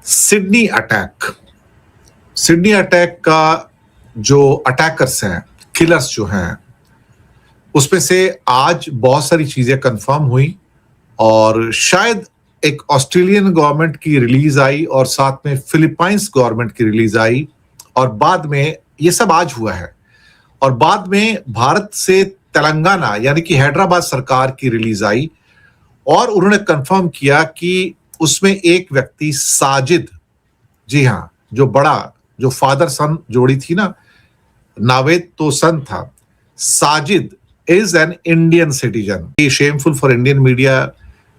Sydney attack. Sydney attack का जो attackers हैं, किलर्स जो हैं, उसमें से आज बहुत सारी चीजें कंफर्म हुई और शायद एक ऑस्ट्रेलियन गवर्नमेंट की रिलीज आई और साथ में फिलीपाइंस गवर्नमेंट की रिलीज आई और बाद में ये सब आज हुआ है और बाद में भारत से तेलंगाना यानी कि हैदराबाद सरकार की रिलीज आई और उन्होंने कंफर्म किया कि उसमें एक व्यक्ति साजिद, जी हाँ, जो फादर सन जोड़ी थी ना, नावेद तो सन था, Sajid is an Indian citizen. ये शेमफुल फॉर इंडियन मीडिया।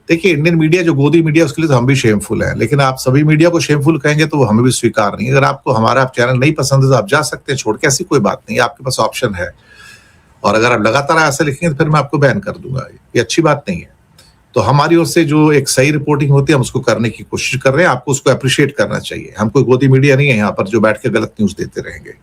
देखिए, इंडियन मीडिया जो गोदी मीडिया, उसके लिए तो हम भी शेमफुल हैं, लेकिन आप सभी मीडिया को शेमफुल कहेंगे तो वो हमें भी स्वीकार नहीं। अगर आपको हमारा चैनल नहीं पसंद है तो आप जा सकते हैं छोड़ के, ऐसी कोई बात नहीं, आपके पास ऑप्शन है। और अगर आप लगातार ऐसे लिखेंगे तो फिर मैं आपको बैन कर दूंगा, ये अच्छी बात नहीं है। तो हमारी ओर से जो एक सही रिपोर्टिंग होती है हम उसको करने की कोशिश कर रहे हैं, आपको उसको अप्रिशिएट करना चाहिए। हम कोई गोदी मीडिया नहीं है यहाँ पर जो बैठ के गलत न्यूज देते रहेंगे।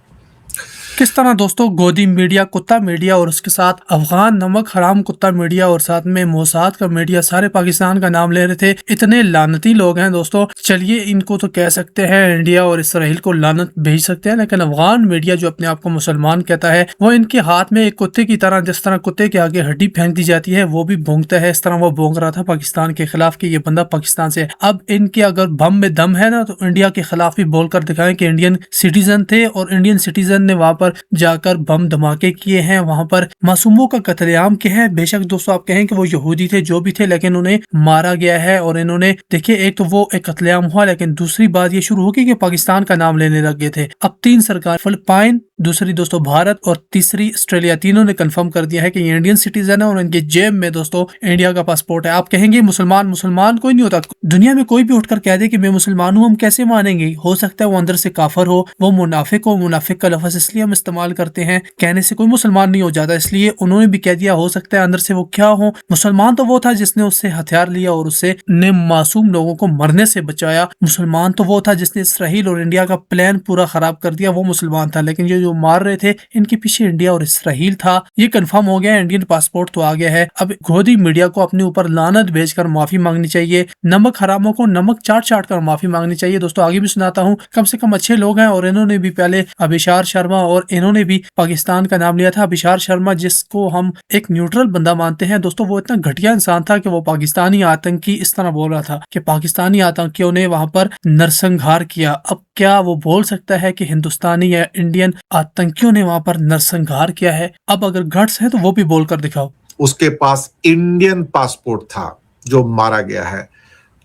किस तरह दोस्तों गोदी मीडिया, कुत्ता मीडिया और उसके साथ अफगान नमक हराम कुत्ता मीडिया और साथ में मोसाद का मीडिया सारे पाकिस्तान का नाम ले रहे थे। इतने लानती लोग हैं दोस्तों। चलिए, इनको तो कह सकते हैं इंडिया और इसराइल को लानत भेज सकते हैं, लेकिन अफगान मीडिया जो अपने आप को मुसलमान कहता है वो इनके हाथ में एक कुत्ते की तरह, जिस तरह कुत्ते के आगे हड्डी फेंक दी जाती है वो भी भोंकता है। इस तरह वो भोंक रहा था पाकिस्तान के खिलाफ कि ये बंदा पाकिस्तान से। अब इनके अगर बम में दम है ना तो इंडिया के खिलाफ भी बोलकर दिखाएं कि इंडियन सिटीजन थे और इंडियन सिटीजन ने वहां पर जाकर बम धमाके किए हैं, वहां पर मासूमों का कत्लेआम किया है। बेशक दोस्तों आप कहें कि वो यहूदी थे, जो भी थे, लेकिन उन्हें मारा गया है। और इन्होंने देखिए, एक तो वो एक कत्लेआम हुआ, लेकिन दूसरी बात ये शुरू होगी कि पाकिस्तान का नाम लेने लग गए थे। अब 3 सरकार, फिलिपाइन, दूसरी दोस्तों भारत और तीसरी ऑस्ट्रेलिया, तीनों ने कंफर्म कर दिया है कि ये इंडियन सिटीजन है और इनके जेब में दोस्तों इंडिया का पासपोर्ट है। आप कहेंगे मुसलमान कोई नहीं होता। दुनिया में कोई भी उठकर कह दे कि मैं मुसलमान हूं, हम कैसे मानेंगे? हो सकता है वो अंदर से काफर हो, वो मुनाफिक हो। मुनाफिक का लफ्ज इसलिए हम इस्तेमाल करते हैं, कहने से कोई मुसलमान नहीं हो जाता, इसलिए उन्होंने भी कह दिया हो सकता है अंदर से वो क्या हो। मुसलमान तो वो था जिसने उससे हथियार लिया और उससे ने मासूम लोगों को मरने से बचाया। मुसलमान तो वो था जिसने इसराइल और इंडिया का प्लान पूरा खराब कर दिया, वो मुसलमान था। लेकिन ये जो मार रहे थे, इनके पीछे इंडिया और इसराइल था। ये कंफर्म हो गया, इंडियन पासपोर्ट तो आ गया है। अब गोदी मीडिया को अपने ऊपर लानत भेजकर माफी मांगनी चाहिए। नमक हरामों को नमक चाट कर माफी मांगनी चाहिए। दोस्तों आगे भी सुनाता हूँ, कम से कम अच्छे लोग हैं और इन्होंने भी पहले अभिशार शर्मा और इन्होंने भी पाकिस्तान का नाम लिया था। अभिशार शर्मा जिसको हम एक न्यूट्रल बंदा मानते हैं दोस्तों, वो इतना घटिया इंसान था कि वो पाकिस्तानी आतंकी इस तरह बोल रहा था कि पाकिस्तानी आतंकियों ने वहां पर नरसंहार किया। अब क्या वो बोल सकता है कि हिंदुस्तानी या इंडियन आतंकियों ने वहां पर नरसंहार किया है? अब अगर गट्स है तो वो भी बोलकर दिखाओ। उसके पास इंडियन पासपोर्ट था जो मारा गया है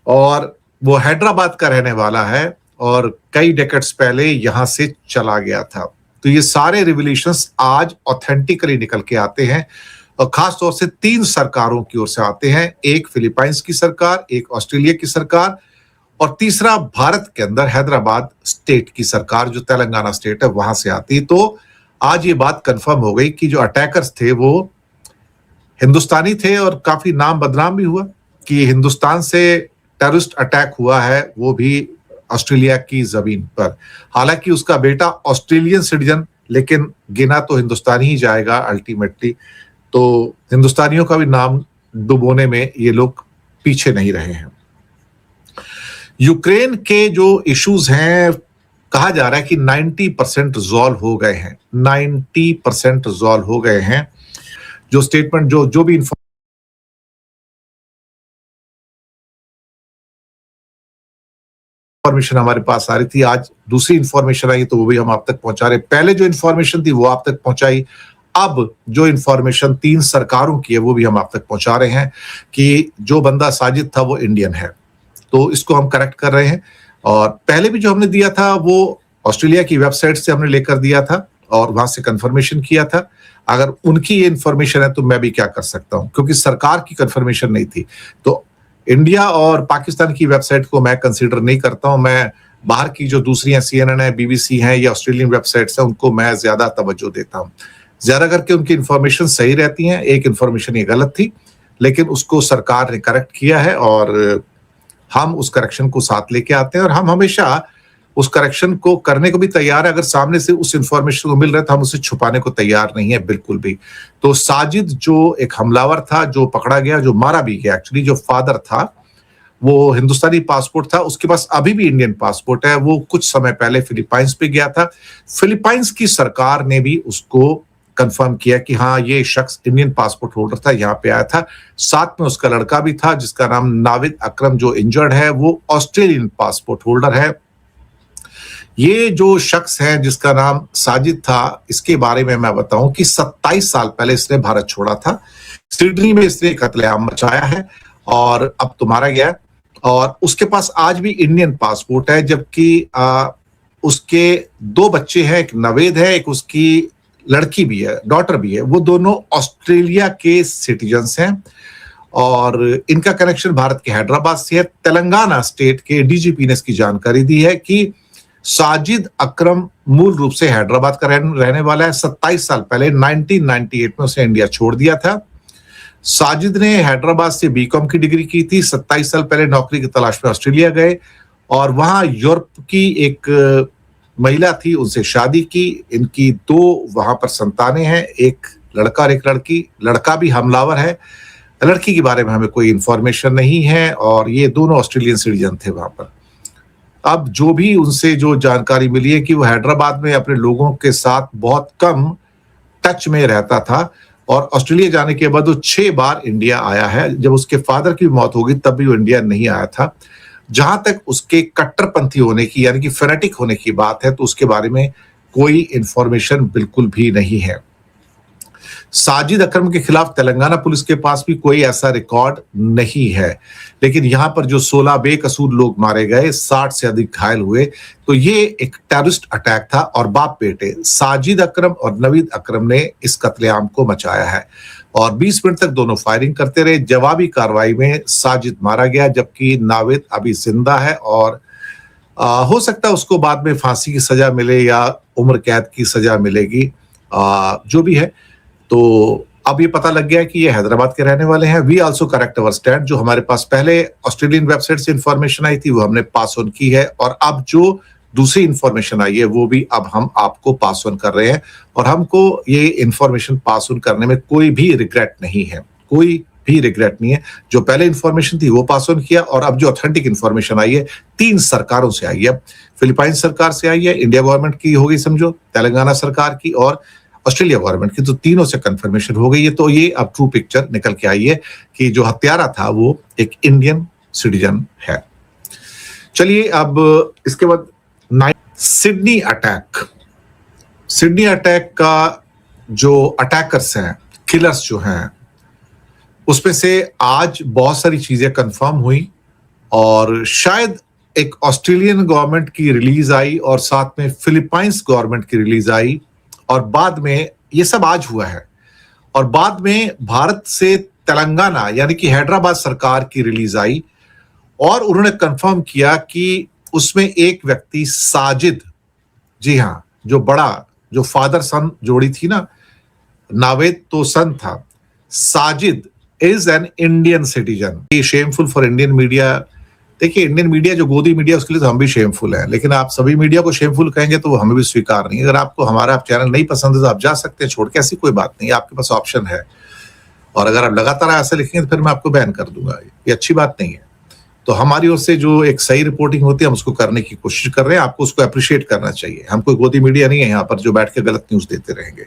और वो हैदराबाद का रहने वाला है और कई डेकेड्स पहले यहां से चला गया था। तो ये सारे रिविलेशंस आज ऑथेंटिकली निकल के आते हैं और खास तौर से 3 सरकारों की ओर से आते हैं। एक फिलीपाइंस की सरकार, एक ऑस्ट्रेलिया की सरकार और तीसरा भारत के अंदर हैदराबाद स्टेट की सरकार, जो तेलंगाना स्टेट है, वहां से आती। तो आज ये बात कंफर्म हो गई कि जो अटैकर्स थे वो हिंदुस्तानी थे और काफी नाम बदनाम भी हुआ कि हिंदुस्तान से टेररिस्ट अटैक हुआ है, वो भी ऑस्ट्रेलिया की जमीन पर। हालांकि उसका बेटा ऑस्ट्रेलियन सिटीजन, लेकिन गिना तो हिंदुस्तानी ही जाएगा अल्टीमेटली। तो हिंदुस्तानियों का भी नाम डुबोने में ये लोग पीछे नहीं रहे हैं। यूक्रेन के जो इश्यूज हैं, कहा जा रहा है कि 90% रिजॉल्व हो गए हैं। 90% रिजॉल्व हो गए हैं। जो स्टेटमेंट जो भी इंफॉर्मेशन हमारे पास आ रही थी, आज दूसरी इंफॉर्मेशन आई तो वो भी हम आप तक पहुंचा रहे। पहले जो इंफॉर्मेशन थी वो आप तक पहुंचाई, अब जो इंफॉर्मेशन 3 सरकारों की है वो भी हम आप तक पहुंचा रहे हैं कि जो बंदा साजिद था वो इंडियन है। तो इसको हम करेक्ट कर रहे हैं और पहले भी जो हमने दिया था वो ऑस्ट्रेलिया की वेबसाइट से हमने लेकर दिया था और वहां से कंफर्मेशन किया था। अगर उनकी ये इंफॉर्मेशन है तो मैं भी क्या कर सकता हूं, क्योंकि सरकार की कंफर्मेशन नहीं थी। तो इंडिया और पाकिस्तान की वेबसाइट को मैं कंसीडर नहीं करता हूं। मैं बाहर की जो दूसरी CNN है, BBC है या ऑस्ट्रेलियन वेबसाइट्स है, उनको मैं ज्यादा तवज्जो देता हूं। ज्यादा करके उनकी इंफॉर्मेशन सही रहती है। एक इंफॉर्मेशन ये गलत थी, लेकिन उसको सरकार ने करेक्ट किया है और हम उस करेक्शन को साथ लेके आते हैं और हम हमेशा उस करेक्शन को करने को भी तैयार है। अगर सामने से उस इंफॉर्मेशन को मिल रहा है तो हम उसे छुपाने को तैयार नहीं है, बिल्कुल भी। तो साजिद जो एक हमलावर था, जो पकड़ा गया, जो मारा भी गया, एक्चुअली जो फादर था, वो हिंदुस्तानी पासपोर्ट था, उसके पास अभी भी इंडियन पासपोर्ट है। वो कुछ समय पहले फिलीपाइंस पे गया था। फिलीपाइंस की सरकार ने भी उसको कंफर्म किया कि हाँ, ये शख्स इंडियन पासपोर्ट होल्डर था, यहाँ पे आया था। साथ में उसका लड़का भी था जिसका नाम नाविद अकरम, जो इंजर्ड है, वो ऑस्ट्रेलियन पासपोर्ट होल्डर है। ये जो शख्स है जिसका नाम साजिद था, इसके बारे में मैं बताऊं कि 27 साल पहले इसने भारत छोड़ा था। सिडनी में इसने कत्लेआम मचाया है और अब तो मारा गया है। और उसके पास आज भी इंडियन पासपोर्ट है, जबकि उसके 2 बच्चे हैं, एक नवेद है, एक उसकी लड़की भी है, डॉटर भी है। वो दोनों ऑस्ट्रेलिया के सिटीजन्स हैं और इनका कनेक्शन भारत के हैदराबाद से है। तेलंगाना स्टेट के डीजीपी ने इसकी जानकारी दी है कि साजिद अकरम मूल रूप से हैदराबाद का रहने वाला है। 27 साल पहले 1998 में उसने इंडिया छोड़ दिया था। साजिद ने हैदराबाद से बीकॉम की डिग्री की थी। 27 साल पहले नौकरी की तलाश में ऑस्ट्रेलिया गए और वहां यूरोप की एक महिला थी, उनसे शादी की। इनकी 2 वहां पर संतानें हैं, एक लड़का और एक लड़की। लड़का भी हमलावर है, लड़की के बारे में हमें कोई इंफॉर्मेशन नहीं है और ये दोनों ऑस्ट्रेलियन सिटीजन थे वहां पर। अब जो भी उनसे जो जानकारी मिली है कि वो हैदराबाद में अपने लोगों के साथ बहुत कम टच में रहता था और ऑस्ट्रेलिया जाने के बाद वो 6 बार इंडिया आया है। जब उसके फादर की मौत हो गई तब भी वो इंडिया नहीं आया था। जहां तक उसके कट्टरपंथी होने की, यानी कि फेनेटिक होने की बात है, तो उसके बारे में कोई इंफॉर्मेशन बिल्कुल भी नहीं है। साजिद अकरम के खिलाफ तेलंगाना पुलिस के पास भी कोई ऐसा रिकॉर्ड नहीं है, लेकिन यहां पर जो 16 बेकसूर लोग मारे गए, 60 से अधिक घायल हुए, तो ये एक टेररिस्ट अटैक था और बाप बेटे साजिद अकरम और नवीद अकरम ने इस कत्लेआम को मचाया है और 20 मिनट तक दोनों फायरिंग करते रहे। जवाबी कार्रवाई में साजिद मारा गया, जबकि नाविद अभी जिंदा है और हो सकता है उसको बाद में फांसी की सजा मिले या उम्र कैद की सजा मिलेगी, जो भी है। तो अब ये पता लग गया है कि ये हैदराबाद के रहने वाले हैं। We also correct our stand. जो हमारे पास पहले ऑस्ट्रेलियन वेबसाइट से इंफॉर्मेशन आई थी वो हमने पास ऑन की है और अब जो दूसरी इंफॉर्मेशन आई है वो भी अब हम आपको पास ऑन कर रहे हैं और हमको ये इंफॉर्मेशन पास ऑन करने में कोई भी रिग्रेट नहीं है, कोई भी रिग्रेट नहीं है। जो पहले इंफॉर्मेशन थी वो पास ऑन किया और अब जो ऑथेंटिक इंफॉर्मेशन आई है 3 सरकारों से आई है। फिलीपाइन सरकार से आई है, इंडिया गवर्नमेंट की हो गई समझो, तेलंगाना सरकार की और ऑस्ट्रेलिया गवर्नमेंट की, तो तीनों से कंफर्मेशन हो गई है। तो ये अब ट्रू पिक्चर निकल के आई है कि जो हत्यारा था वो एक इंडियन सिटीजन है। चलिए अब इसके बाद सिडनी अटैक का जो अटैकर्स हैं, किलर्स जो हैं, उसमें से आज बहुत सारी चीजें कंफर्म हुई और शायद एक ऑस्ट्रेलियन गवर्नमेंट की रिलीज आई और साथ में फिलीपाइंस गवर्नमेंट की रिलीज आई और बाद में ये सब आज हुआ है और बाद में भारत से तेलंगाना यानी कि हैदराबाद सरकार की रिलीज आई और उन्होंने कंफर्म किया कि उसमें एक व्यक्ति साजिद, जी हां, जो फादर सन जोड़ी थी ना, नावेद तो सन था, Sajid is an Indian citizen. ये शेमफुल फॉर इंडियन मीडिया। देखिए, इंडियन मीडिया जो गोदी मीडिया, उसके लिए तो हम भी शेमफुल हैं, लेकिन आप सभी मीडिया को शेमफुल कहेंगे तो वो हमें भी स्वीकार नहीं। अगर आपको हमारा चैनल नहीं पसंद है तो आप जा सकते हैं छोड़ के, ऐसी कोई बात नहीं, आपके पास ऑप्शन है। और अगर आप लगातार ऐसा लिखेंगे तो फिर मैं आपको बैन कर दूंगा, ये अच्छी बात नहीं है। तो हमारी ओर से जो एक सही रिपोर्टिंग होती है हम उसको करने की कोशिश कर रहे हैं, आपको उसको अप्रिशिएट करना चाहिए। हम कोई गोदी मीडिया नहीं है यहाँ पर जो बैठ के गलत न्यूज देते रहेंगे।